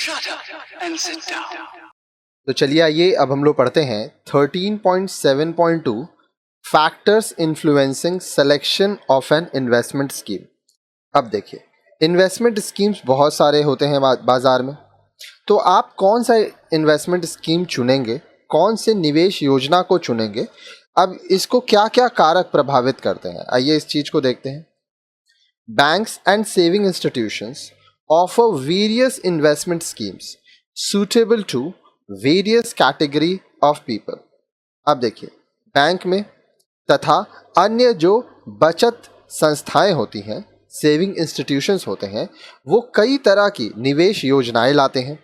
Shut up and sit down. तो चलिए आइए अब हम लोग पढ़ते हैं 13.7.2 factors influencing selection of an investment scheme. अब देखिए, इन्वेस्टमेंट स्कीम्स बहुत सारे होते हैं बाजार में, तो आप कौन सा इन्वेस्टमेंट स्कीम चुनेंगे, कौन से निवेश योजना को चुनेंगे, अब इसको क्या क्या कारक प्रभावित करते हैं, आइए इस चीज को देखते हैं। Banks and saving institutions offer various investment schemes suitable to various category of people। अब देखिए, बैंक में तथा अन्य जो बचत संस्थाएं होती हैं, सेविंग इंस्टीट्यूशंस होते हैं, वो कई तरह की निवेश योजनाएं लाते हैं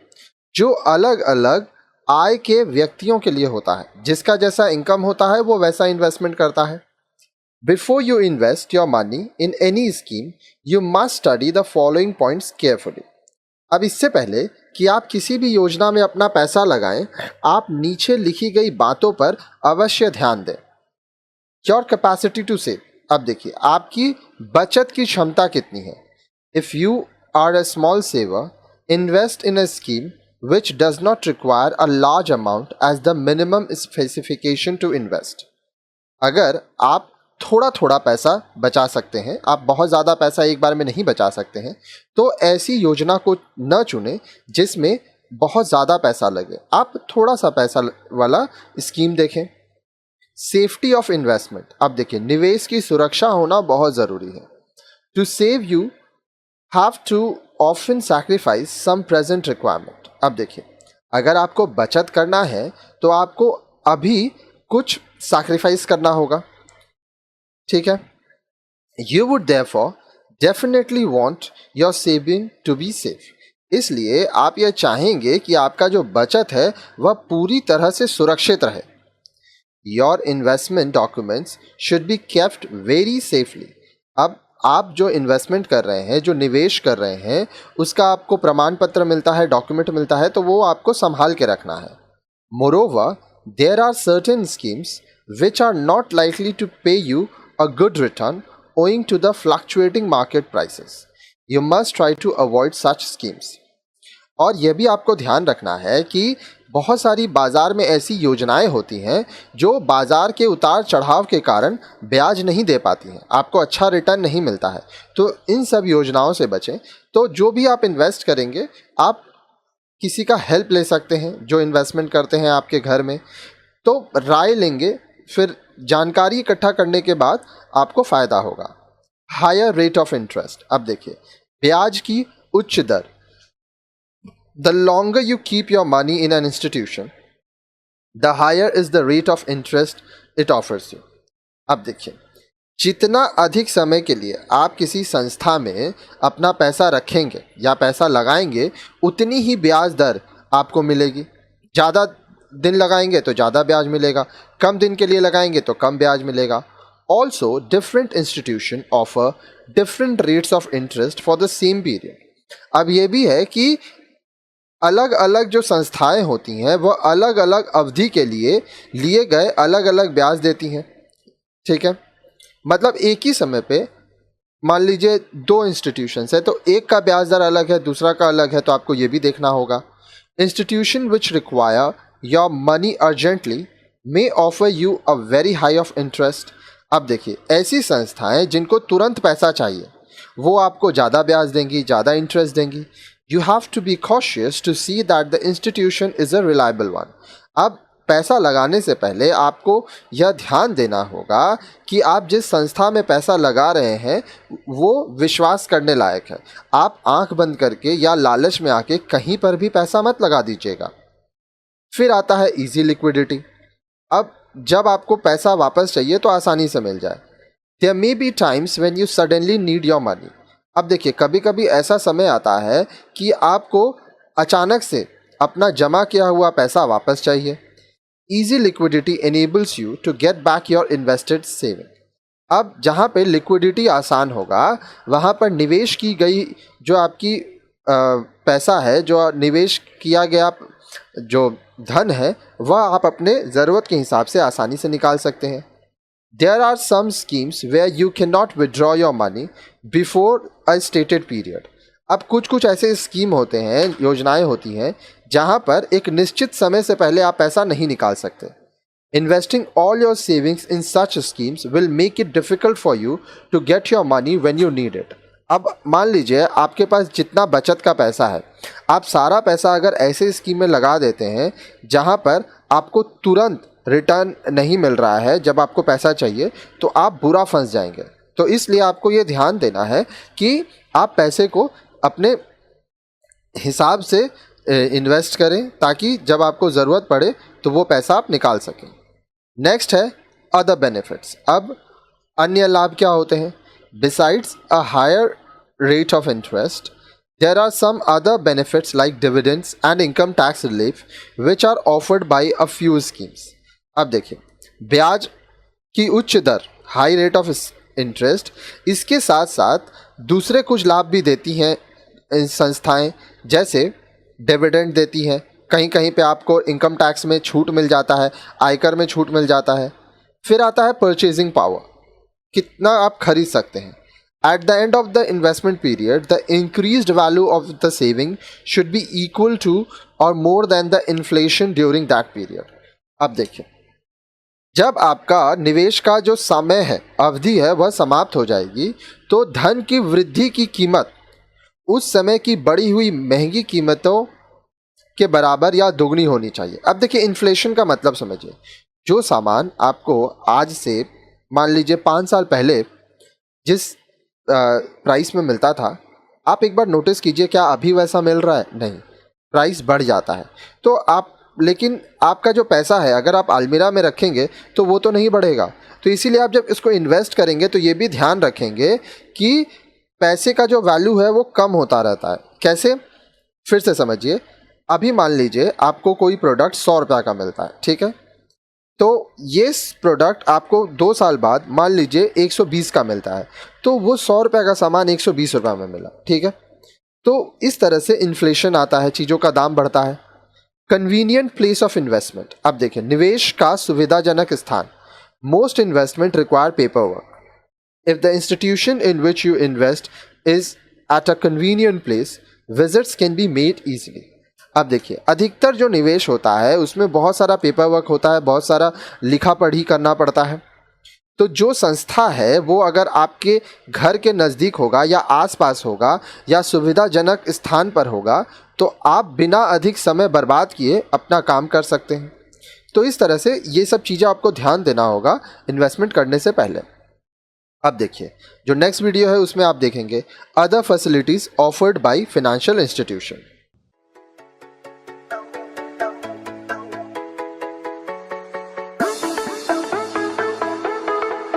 जो अलग अलग आय के व्यक्तियों के लिए होता है। जिसका जैसा इनकम होता है वो वैसा इन्वेस्टमेंट करता है। Before you invest your money in any scheme you must study the following points carefully. अब इससे पहले कि आप किसी भी योजना में अपना पैसा लगाएं, आप नीचे लिखी गई बातों पर अवश्य ध्यान दें। Your capacity to save. अब देखिए, आपकी बचत की क्षमता कितनी है। If you are a small saver, invest in a scheme which does not require a large amount as the minimum specification to invest. अगर आप थोड़ा थोड़ा पैसा बचा सकते हैं, आप बहुत ज़्यादा पैसा एक बार में नहीं बचा सकते हैं, तो ऐसी योजना को न चुनें जिसमें बहुत ज़्यादा पैसा लगे। आप थोड़ा सा पैसा वाला स्कीम देखें। Safety of investment. अब देखिए, निवेश की सुरक्षा होना बहुत ज़रूरी है। To save you have to often sacrifice some present requirement. अब देखिए, अगर आपको बचत करना है तो आपको अभी कुछ सैक्रिफाइस करना होगा, ठीक है। You would therefore definitely want your saving to be safe. इसलिए आप यह चाहेंगे कि आपका जो बचत है वह पूरी तरह से सुरक्षित रहे। Your investment documents should be kept very safely. अब आप जो इन्वेस्टमेंट कर रहे हैं, जो निवेश कर रहे हैं, उसका आपको प्रमाण पत्र मिलता है, डॉक्यूमेंट मिलता है, तो वो आपको संभाल के रखना है। Moreover, there are certain schemes which are not likely to pay you a good return owing to the fluctuating market prices. You must try to avoid such schemes. और यह भी आपको ध्यान रखना है कि बहुत सारी बाजार में ऐसी योजनाएं होती हैं जो बाजार के उतार चढ़ाव के कारण ब्याज नहीं दे पाती हैं, आपको अच्छा रिटर्न नहीं मिलता है। तो इन सब योजनाओं से बचें। तो जो भी आप इन्वेस्ट करेंगे, आप किसी का हेल्प ले सकते हैं जो इन्वेस्टमेंट करते हैं आपके घर में, तो राय लेंगे, फिर जानकारी इकट्ठा करने के बाद आपको फायदा होगा। Higher rate of interest. अब देखिए, ब्याज की उच्च दर। The longer you keep your money in an institution, the higher is the rate of interest it offers you. अब देखिए, जितना अधिक समय के लिए आप किसी संस्था में अपना पैसा रखेंगे या पैसा लगाएंगे, उतनी ही ब्याज दर आपको मिलेगी। ज़्यादा दिन लगाएंगे तो ज़्यादा ब्याज मिलेगा, कम दिन के लिए लगाएंगे तो कम ब्याज मिलेगा। Also different institution offer different rates of interest for the same period. अब ये भी है कि अलग अलग जो संस्थाएं होती हैं वह अलग अलग अवधि के लिए गए अलग अलग ब्याज देती हैं, ठीक है। मतलब एक ही समय पे मान लीजिए 2 इंस्टीट्यूशंस है, तो एक का ब्याज दर अलग है, दूसरा का अलग है, तो आपको ये भी देखना होगा। Institution which require your money urgently may offer you a very high of interest। अब देखिए, ऐसी संस्थाएं जिनको तुरंत पैसा चाहिए वो आपको ज़्यादा ब्याज देंगी, ज़्यादा इंटरेस्ट देंगी। You have to be cautious to see that the institution is a reliable one। अब पैसा लगाने से पहले आपको यह ध्यान देना होगा कि आप जिस संस्था में पैसा लगा रहे हैं वो विश्वास करने लायक है। आप आंख बंद करके या लालच में आके कहीं पर भी पैसा मत लगा दीजिएगा। फिर आता है इजी लिक्विडिटी। अब जब आपको पैसा वापस चाहिए तो आसानी से मिल जाए। There may be times when you suddenly need your money. अब देखिए, कभी कभी ऐसा समय आता है कि आपको अचानक से अपना जमा किया हुआ पैसा वापस चाहिए। Easy liquidity enables you to get back your invested saving. अब जहाँ पे लिक्विडिटी आसान होगा, वहाँ पर निवेश की गई जो आपकी पैसा है, जो निवेश किया गया जो धन है, वह आप अपने ज़रूरत के हिसाब से आसानी से निकाल सकते हैं। There are some schemes where you can not withdraw your money before a stated period. अब कुछ कुछ ऐसे स्कीम होते हैं, योजनाएं होती हैं जहां पर एक निश्चित समय से पहले आप पैसा नहीं निकाल सकते. Investing all your savings in such schemes will make it difficult for you to get your money when you need it. अब मान लीजिए आपके पास जितना बचत का पैसा है, आप सारा पैसा अगर ऐसे स्कीम में लगा देते हैं जहां पर आपको तुरंत रिटर्न नहीं मिल रहा है जब आपको पैसा चाहिए, तो आप बुरा फंस जाएंगे. तो इसलिए आपको ये ध्यान देना है कि आप पैसे को अपने हिसाब से इन्वेस्ट करें ताकि जब आपको ज़रूरत पड़े तो वो पैसा आप निकाल सकें. नेक्स्ट है अदर बेनिफिट्स. अब अन्य लाभ क्या होते हैं? Besides a higher rate of interest, there are some other benefits like dividends and income tax relief which are offered by a few schemes. अब देखिए, ब्याज की उच्च दर, हाई रेट ऑफ इंटरेस्ट, इसके साथ साथ दूसरे कुछ लाभ भी देती हैं संस्थाएं, जैसे डिविडेंड देती हैं, कहीं कहीं पे आपको इनकम टैक्स में छूट मिल जाता है, आयकर में छूट मिल जाता है. फिर आता है परचेजिंग पावर, कितना आप खरीद सकते हैं. At the end of the investment period the increased value of the saving should be equal to और more than the inflation during that period. अब देखिए, जब आपका निवेश का जो समय है, अवधि है, वह समाप्त हो जाएगी, तो धन की वृद्धि की कीमत उस समय की बढ़ी हुई महंगी कीमतों के बराबर या दुगनी होनी चाहिए. अब देखिए, इन्फ्लेशन का मतलब समझिए. जो सामान आपको आज से मान लीजिए 5 साल पहले जिस प्राइस में मिलता था, आप एक बार नोटिस कीजिए, क्या अभी वैसा मिल रहा है? नहीं, प्राइस बढ़ जाता है. तो आप, लेकिन आपका जो पैसा है अगर आप अलमीरा में रखेंगे तो वो तो नहीं बढ़ेगा. तो इसीलिए आप जब इसको इन्वेस्ट करेंगे तो ये भी ध्यान रखेंगे कि पैसे का जो वैल्यू है वो कम होता रहता है. कैसे? फिर से समझिए. अभी मान लीजिए आपको कोई प्रोडक्ट 100 रुपये का मिलता है, ठीक है? तो ये प्रोडक्ट आपको 2 साल बाद मान लीजिए 120 का मिलता है, तो वो 100 रुपये का सामान 120 रुपये में मिला, ठीक है? तो इस तरह से इन्फ्लेशन आता है, चीज़ों का दाम बढ़ता है. Convenient place of investment. अब देखिए, निवेश का सुविधाजनक स्थान. Most investment require paper work. If the institution in which you invest is at a convenient place, visits can be made easily. अब देखिए, अधिकतर जो निवेश होता है उसमें बहुत सारा पेपर वर्क होता है, बहुत सारा लिखा पढ़ी करना पड़ता है. तो जो संस्था है वो अगर आपके घर के नज़दीक होगा या आसपास होगा या सुविधाजनक स्थान पर होगा, तो आप बिना अधिक समय बर्बाद किए अपना काम कर सकते हैं. तो इस तरह से ये सब चीज़ें आपको ध्यान देना होगा इन्वेस्टमेंट करने से पहले. अब देखिए, जो नेक्स्ट वीडियो है उसमें आप देखेंगे other facilities offered by financial institution.